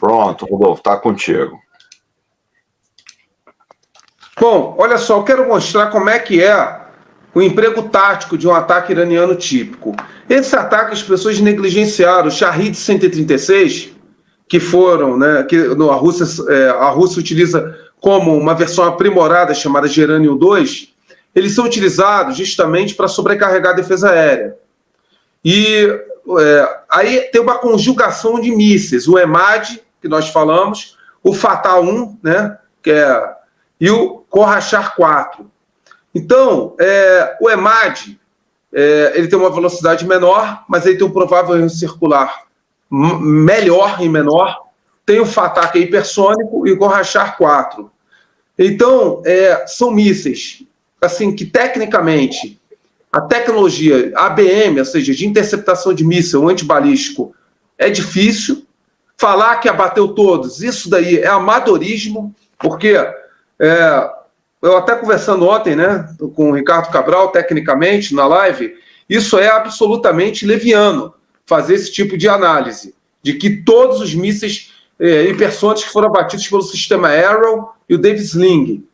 Pronto, Rodolfo, tá contigo. Bom, olha só, eu quero mostrar como é que é o emprego tático de um ataque iraniano típico. Esse ataque as pessoas negligenciaram. O Shahed 136, que foram, né, que a Rússia utiliza como uma versão aprimorada chamada Geranium 2, eles são utilizados justamente para sobrecarregar a defesa aérea. E aí tem uma conjugação de mísseis, o EMAD, que nós falamos, o Fatah 1, né, e o Khorashar 4. Então, o EMAD, ele tem uma velocidade menor, mas ele tem um provável erro circular melhor e menor. Tem o Fatah, que é hipersônico, e o Khorashar 4. Então, são mísseis assim, que tecnicamente a tecnologia ABM, ou seja, de interceptação de míssil antibalístico, é difícil. Falar que abateu todos, isso daí é amadorismo, porque eu até conversando ontem, né, com o Ricardo Cabral, tecnicamente, na live, isso é absolutamente leviano, fazer esse tipo de análise, de que todos os mísseis hipersônicos que foram abatidos pelo sistema Arrow e o Davis Sling.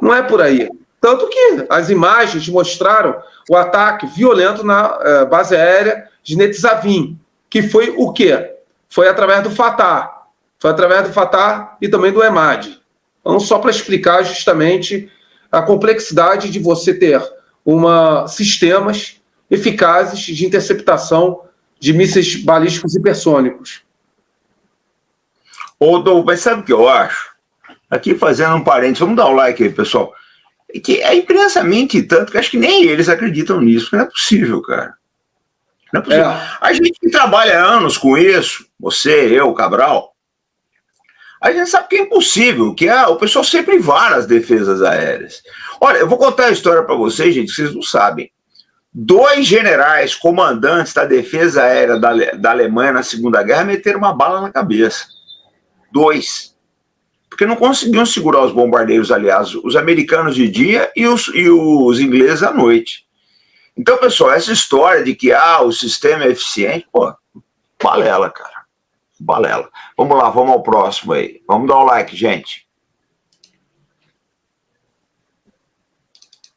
Não é por aí. Tanto que as imagens mostraram o ataque violento na base aérea de Netzavim, que foi o quê? Foi através do Fatah. Foi através do Fatah e também do EMAD. Então, só para explicar justamente a complexidade de você ter sistemas eficazes de interceptação de mísseis balísticos hipersônicos. Mas sabe o que eu acho? Aqui fazendo um parênteses, vamos dar um like aí, pessoal. Que a imprensa mente tanto que acho que nem eles acreditam nisso. Não é possível, cara. Não é possível. A gente que trabalha anos com isso, você, eu, Cabral, a gente sabe que é impossível, que o pessoal sempre vara as defesas aéreas. Olha, eu vou contar a história para vocês, gente, que vocês não sabem. 2 generais comandantes da defesa aérea da Alemanha na Segunda Guerra meteram uma bala na cabeça. 2. Porque não conseguiam segurar os bombardeiros aliados, os americanos de dia e os ingleses à noite. Então, pessoal, essa história de que o sistema é eficiente, pô, balela, cara. Balela. Vamos lá, vamos ao próximo aí. Vamos dar um like, gente.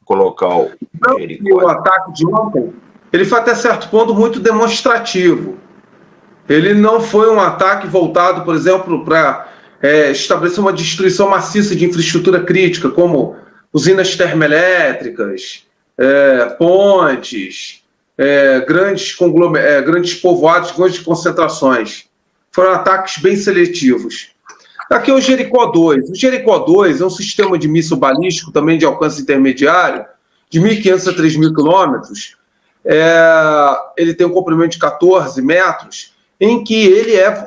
Vou colocar o ataque de ontem, ele foi até certo ponto muito demonstrativo. Ele não foi um ataque voltado, por exemplo, para estabelecer uma destruição maciça de infraestrutura crítica, como usinas termoelétricas, pontes, grandes povoados, grandes concentrações. Foram ataques bem seletivos. Aqui é o Jericó 2. O Jericó 2 é um sistema de míssil balístico, também de alcance intermediário, de 1.500 a 3.000 quilômetros. Ele tem um comprimento de 14 metros, em que ele é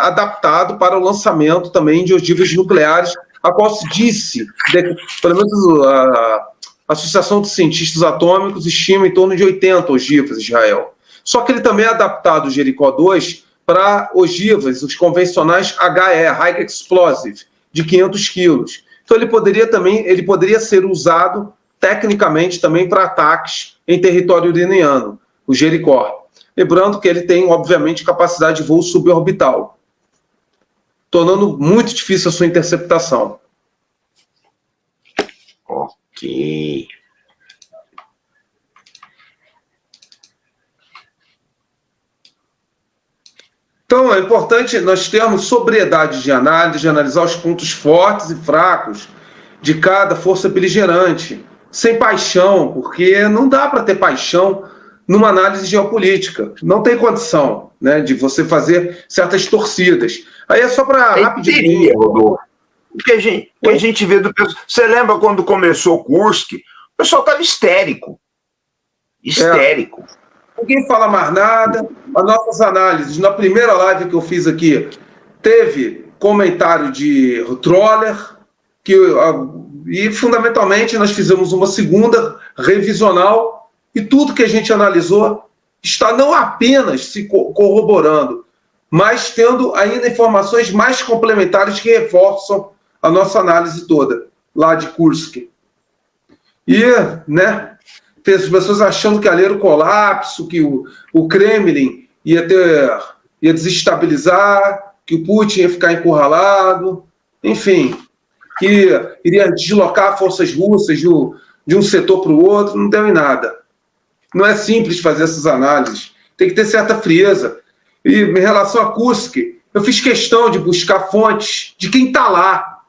adaptado para o lançamento também de ogivas nucleares, a qual se disse, pelo menos a Associação dos Cientistas Atômicos estima em torno de 80 ogivas em Israel. Só que ele também é adaptado, o Jericó 2, para ogivas, os convencionais HE, High Explosive, de 500 quilos. Então ele poderia ser usado tecnicamente também para ataques em território iraniano, o Jericó. Lembrando que ele tem, obviamente, capacidade de voo suborbital, tornando muito difícil a sua interceptação. Ok. Então, é importante nós termos sobriedade de análise, de analisar os pontos fortes e fracos de cada força beligerante, sem paixão, porque não dá para ter paixão numa análise geopolítica. Não tem condição, né, de você fazer certas torcidas. Aí é só para rapidinho. Rodolfo. O que a gente vê do pessoal. Você lembra quando começou o Kursk? O pessoal estava histérico. Histérico. Ninguém fala mais nada. As nossas análises, na primeira live que eu fiz aqui, teve comentário de Troller, e fundamentalmente nós fizemos uma segunda revisional, e tudo que a gente analisou está não apenas se corroborando, mas tendo ainda informações mais complementares que reforçam a nossa análise toda, lá de Kursk. E, né, as pessoas achando que ali era o colapso, que o Kremlin ia desestabilizar, que o Putin ia ficar encurralado, enfim, que iria deslocar forças russas de um setor para o outro, não deu em nada. Não é simples fazer essas análises, tem que ter certa frieza. E em relação a Kursk, eu fiz questão de buscar fontes de quem está lá.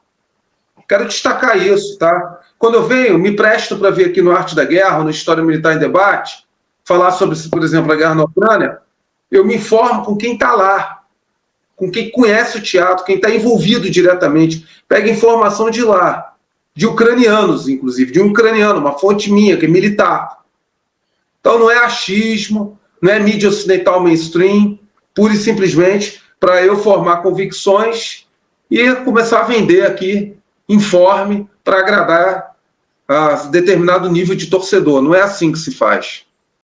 Quero destacar isso, tá? Quando eu venho, me presto para ver aqui no Arte da Guerra, no História Militar em Debate, falar sobre, por exemplo, a guerra na Ucrânia, eu me informo com quem está lá, com quem conhece o teatro, quem está envolvido diretamente. Pega informação de lá, de ucranianos, inclusive, de um ucraniano, uma fonte minha, que é militar. Então não é achismo, não é mídia ocidental mainstream, pura e simplesmente para eu formar convicções e começar a vender aqui informe para agradar a determinado nível de torcedor. Não é assim que se faz.